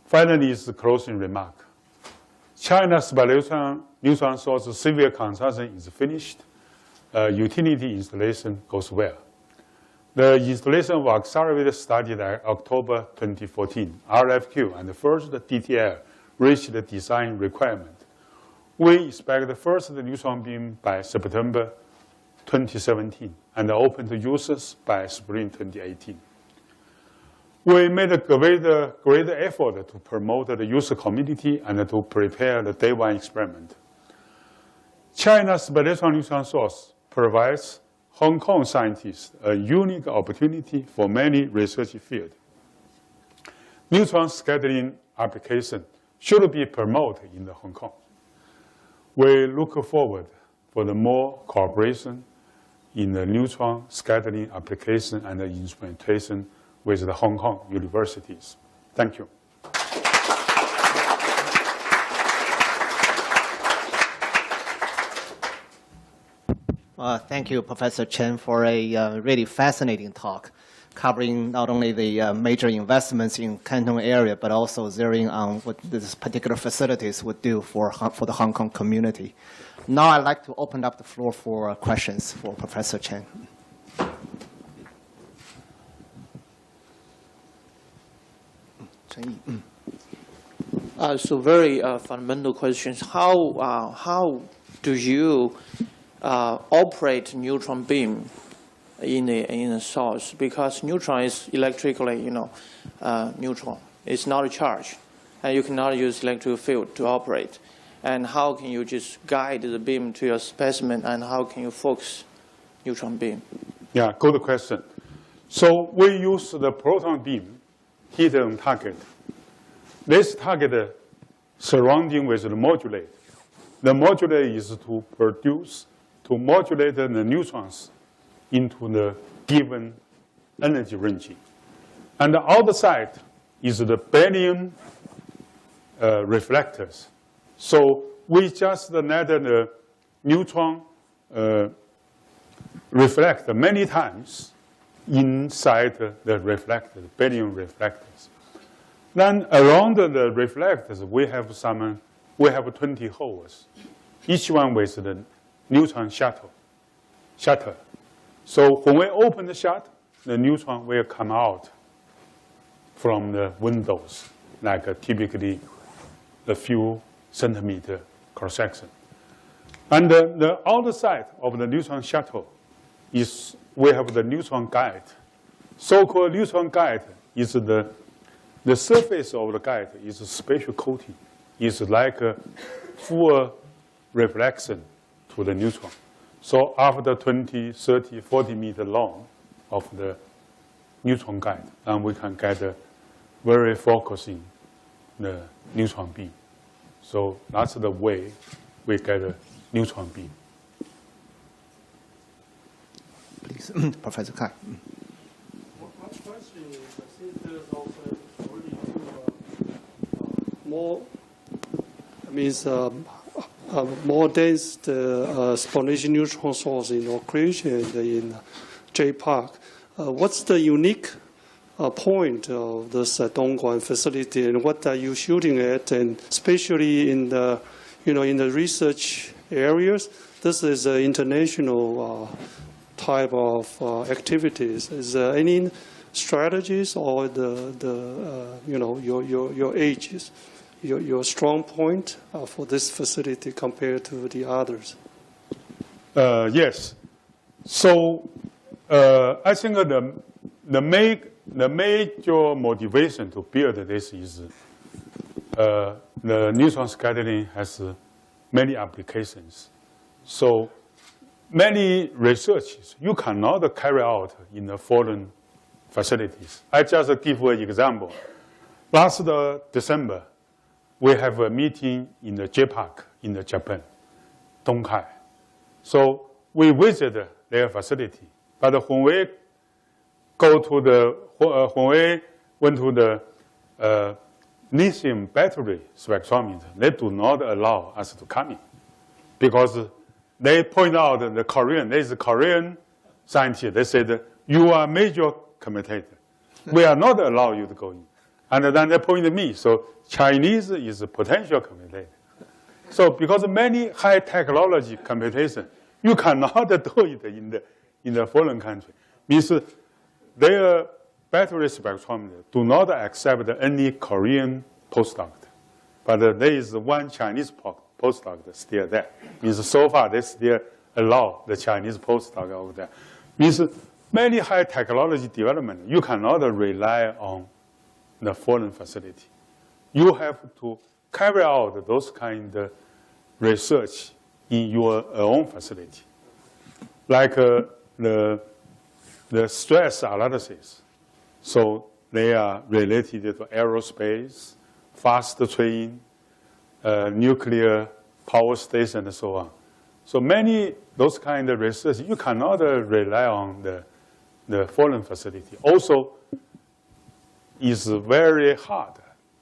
Finally, is the closing remark. China's neutron source civil construction is finished. Utility installation goes well. The installation of accelerator started in October 2014. RFQ and the first DTL reached the design requirement. We expect the first neutron beam by September 2017 and open to users by spring 2018. We made a great effort to promote the user community and to prepare the day one experiment. China's bilateral neutron source provides Hong Kong scientists a unique opportunity for many research fields. Neutron scattering application should be promoted in Hong Kong. We look forward for the more cooperation in the neutron scattering application and the instrumentation with the Hong Kong universities. Thank you. Thank you, Professor Chen, for a really fascinating talk, covering not only the major investments in Canton area, but also zeroing on what these particular facilities would do for the Hong Kong community. Now I'd like to open up the floor for questions for Professor Chen. So very fundamental questions. How do you operate neutron beam in a source? Because neutron is electrically, neutral. It's not a charge, and you cannot use electric field to operate. And how can you just guide the beam to your specimen, and how can you focus neutron beam? Yeah, good question. So we use the proton beam hit on target. This target surrounding with the modulate. The modulate is to modulate the neutrons into the given energy range. And the outside is the Beryllium reflectors. So we just let the neutron reflect many times inside the reflector, Beryllium reflectors. Then around the reflectors, we have 20 holes, each one with the neutron shutter. So when we open the shutter, the neutron will come out from the windows, like typically a few centimeter cross section. And the outside of the neutron shuttle is we have the neutron guide. So-called neutron guide is the surface of the guide is a special coating. It's like a full reflection to the neutron. So after 20, 30, 40 meters long of the neutron guide, and we can get a very focusing the neutron beam. So that's the way we get a neutron beam. Please, Professor Kai. One question is, since there's also already more dense exponential neutron source in Oak Ridge and in J Park. What's the unique point of this Dongguan facility, and what are you shooting at? And especially in the, in the research areas, this is an international type of activities. Is there any strategies or your ages, your strong point for this facility compared to the others? Yes. So I think the major motivation to build this is the neutron scattering has many applications. So many researches you cannot carry out in the foreign facilities. I just give an example. Last December, we have a meeting in the J Park in Japan, Dongkai. So we visited their facility. But when we went to the lithium battery spectrometer, they do not allow us to come in because they point out there's a Korean scientist. They said, you are a major commentator. We are not allowed you to go in. And then they point to me. So Chinese is a potential competitor. So because many high technology computation, you cannot do it in the foreign country. Means their battery spectrometer do not accept any Korean postdoc. But there is one Chinese postdoc still there. Means so far they still allow the Chinese postdoc over there. Means many high technology development, you cannot rely on the foreign facility. You have to carry out those kind of research in your own facility. Like the stress analysis. So they are related to aerospace, fast train, nuclear power station, and so on. So many those kind of research, you cannot rely on the foreign facility. Also, it's very hard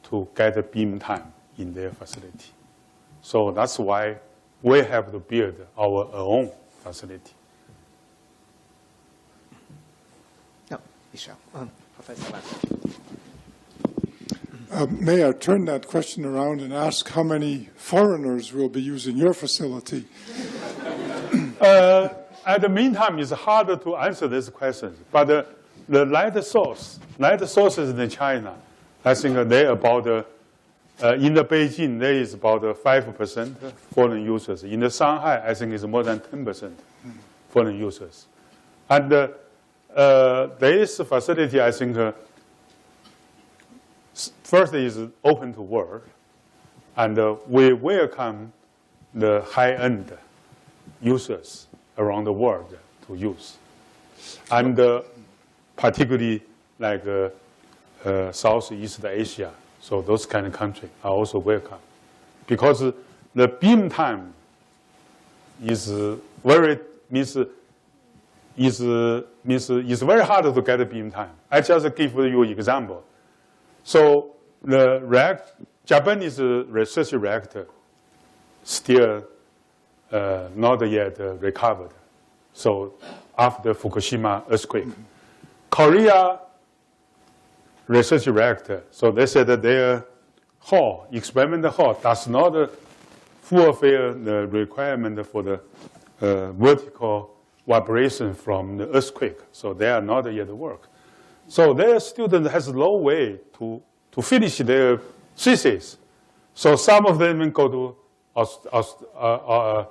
to get beam time in their facility. So that's why we have to build our own facility. No, Michelle. Professor Lam. May I turn that question around and ask how many foreigners will be using your facility? At the meantime, it's hard to answer this question. But the light sources in China, I think they about, in the Beijing, there is about 5% foreign users. In the Shanghai, I think it's more than 10% foreign users. And this facility, I think, first is open to world, and we welcome the high-end users around the world to use. And particularly like Southeast Asia, so those kind of countries are also welcome. Because the beam time is very, is very hard to get a beam time. I just give you an example. So the Japanese research reactor still not yet recovered. So after Fukushima earthquake, Korea research reactor. So they said that their hall, experimental hall, does not fulfill the requirement for the vertical vibration from the earthquake. So they are not yet work. So their student has no way to finish their thesis. So some of them go to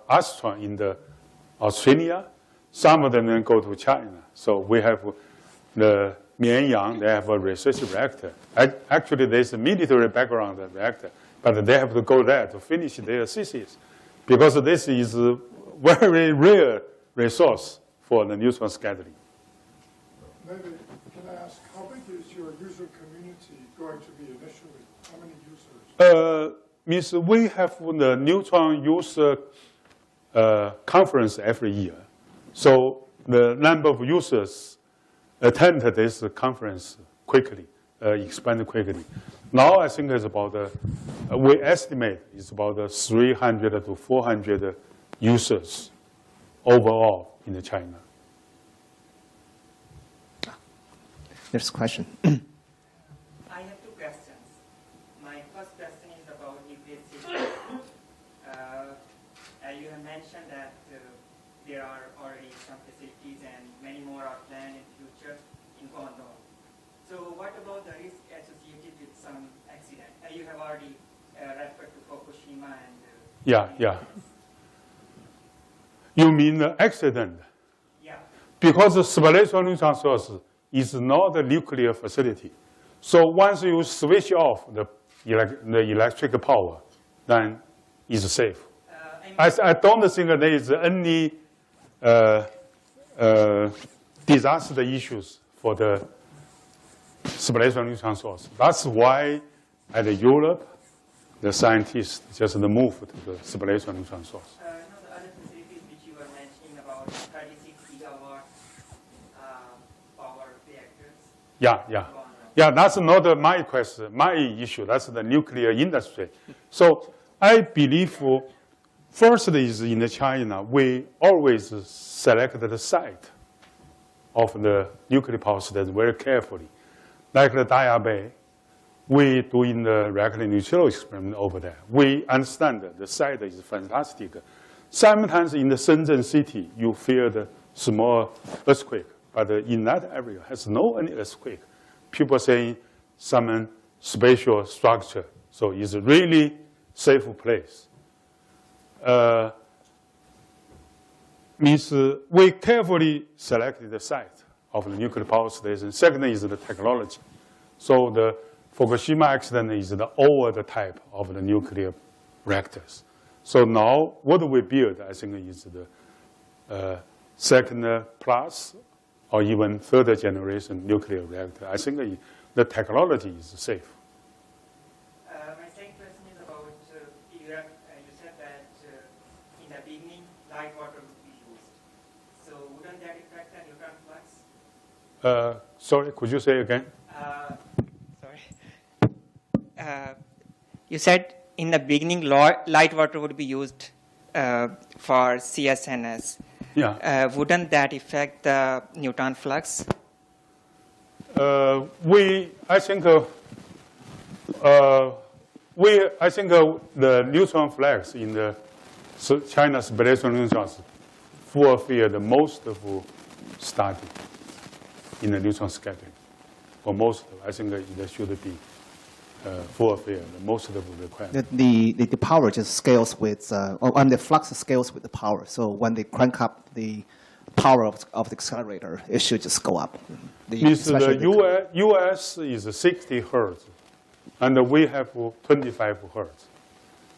Astron in the Australia. Some of them then go to China. So we have the Mianyang, they have a research reactor. Actually, there's a military background reactor, but they have to go there to finish their thesis because this is a very rare resource for the neutron scattering. Maybe, can I ask, how big is your user community going to be initially? How many users? Means we have the neutron user conference every year. So the number of users attend this conference quickly, expand quickly. Now I think it's about, we estimate it's about 300 to 400 users overall in China. There's a question. I have two questions. My first question is about nuclear systems. You have mentioned that there are already some facilities and many more are planned in future in Guangdong. So what about the risk associated with some accident? You have already referred to Fukushima and... Yeah. You mean the accident? Yeah. Because the spallation neutron source is not a nuclear facility. So once you switch off the electric power, then it's safe. I don't think there is any disaster issues for the spallation neutron source. That's why at Europe, the scientists just moved to the spallation neutron source. No, the other facilities which you were mentioning about 36 gigawatt power reactors. Yeah, that's not my question, my issue. That's the nuclear industry. So I believe first is in China, we always select the site of the nuclear power station very carefully. Like the Daya Bay, we doing the reactor neutral experiment over there. We understand that the site is fantastic. Sometimes in the Shenzhen city, you feel the small earthquake, but in that area has no any earthquake. People saying some spatial structure, so it's a really safe place. Means we carefully selected the site of the nuclear power station. Second is the technology. So the Fukushima accident is the old type of the nuclear reactors. So now what we build, I think, is the second plus or even third generation nuclear reactor. I think the technology is safe. My second question is about, you said that in the beginning, light water would be used. So wouldn't that affect the neutron flux? Sorry, could you say again? You said in the beginning, light water would be used for CSNS. Yeah. Wouldn't that affect the neutron flux? I think the neutron flux in the China's spallation neutrons fulfill most of study in the neutron scattering. For most, I think it should be fulfill most of the requirements. The power just scales with, the flux scales with the power. So when they crank up the power of the accelerator, it should just go up. The US is 60 hertz, and we have 25 hertz.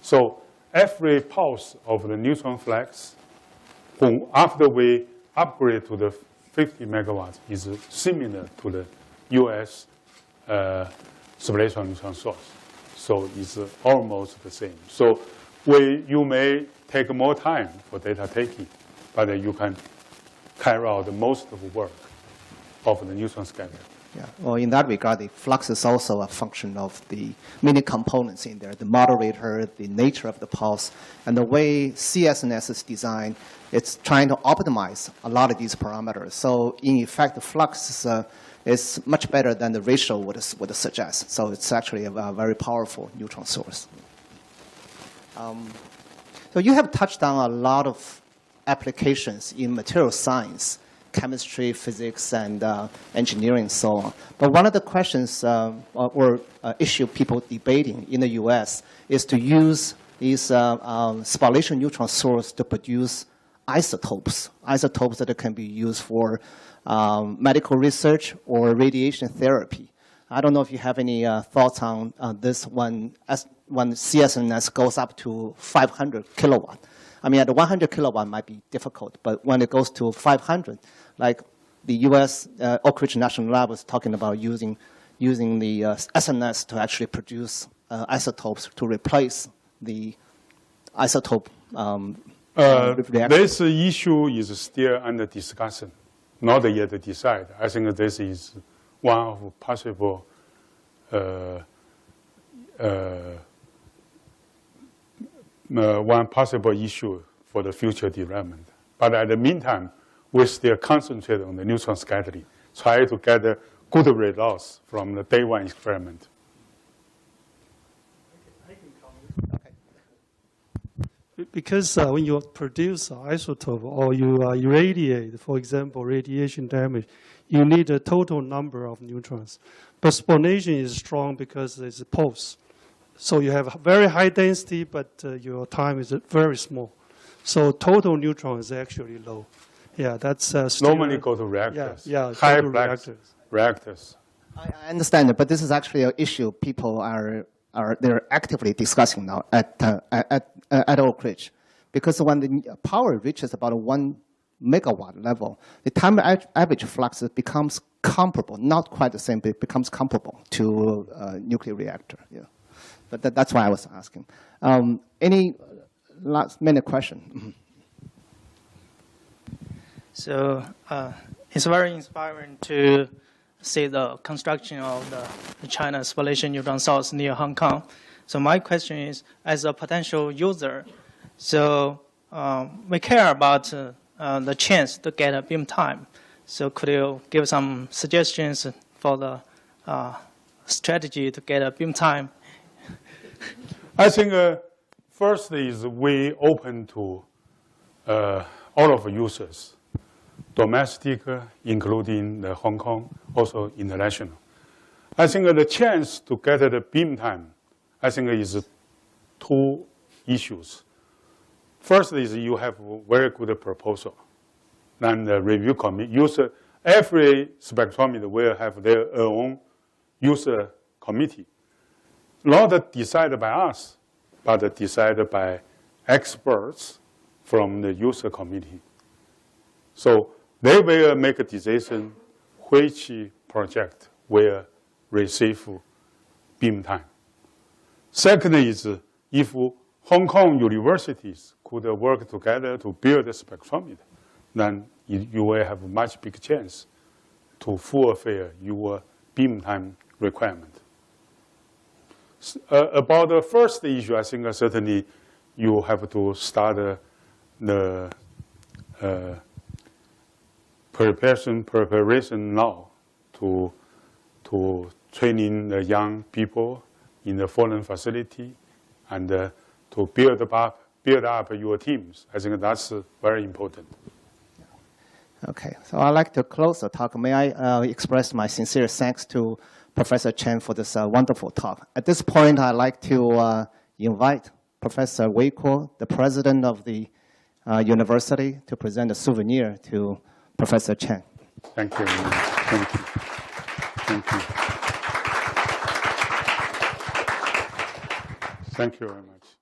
So every pulse of the neutron flux, after we upgrade to the 50 megawatts, is similar to the US spallation neutron source. So it's almost the same. So you may take more time for data taking, but you can carry out most of the work of the neutron scatter. Yeah. Well, in that regard, the flux is also a function of the many components in there, the moderator, the nature of the pulse, and the way CSNS is designed. It's trying to optimize a lot of these parameters. So in effect, the flux is much better than the ratio would suggest. So it's actually a very powerful neutron source. So you have touched on a lot of applications in material science, chemistry, physics, and engineering, and so on. But one of the questions or issue people debating in the US is to use these spallation neutron source to produce isotopes that can be used for medical research or radiation therapy. I don't know if you have any thoughts on this when CSNS goes up to 500 kilowatt. I mean, at 100 kilowatt might be difficult, but when it goes to 500, like the U.S. Oak Ridge National Lab was talking about using the SNS to actually produce isotopes to replace the isotope reactor. This issue is still under discussion, not yet decided. I think this is one of possible issue for the future development. But at the meantime, we still concentrate on the neutron scattering, try to get good results from the day one experiment. I can comment. Okay. Because when you produce an isotope or you irradiate, for example, radiation damage, you need a total number of neutrons. But spallation is strong because it's a pulse. So you have very high density, but your time is very small. So total neutron is actually low. Yeah, that's normally go to reactors. Yeah, high reactors. I understand it, but this is actually an issue people they're actively discussing now at Oak Ridge, because when the power reaches about 1 megawatt level, the time average flux becomes comparable, not quite the same, but it becomes comparable to a nuclear reactor. Yeah, but that's why I was asking. Any last minute question? So it's very inspiring to see the construction of the China spallation neutron source near Hong Kong. So my question is, as a potential user, so we care about the chance to get a beam time. So could you give some suggestions for the strategy to get a beam time? I think first is we open to all of users, domestic, including the Hong Kong, also international. I think the chance to get the beam time, I think is two issues. First is you have a very good proposal. Then the review committee, every spectrometer will have their own user committee. Not decided by us, but decided by experts from the user committee. So they will make a decision which project will receive beam time. Second is if Hong Kong universities could work together to build a spectrometer, then you will have a much bigger chance to fulfill your beam time requirement. About the first issue, I think certainly you have to start the preparation now to training the young people in the foreign facility and to build up your teams. I think that's very important. Okay, so I'd like to close the talk. May I express my sincere thanks to Professor Chen for this wonderful talk. At this point, I'd like to invite Professor Wei Kuo, the president of the university, to present a souvenir to Professor Chen. Thank you. Thank you. Thank you. Thank you very much.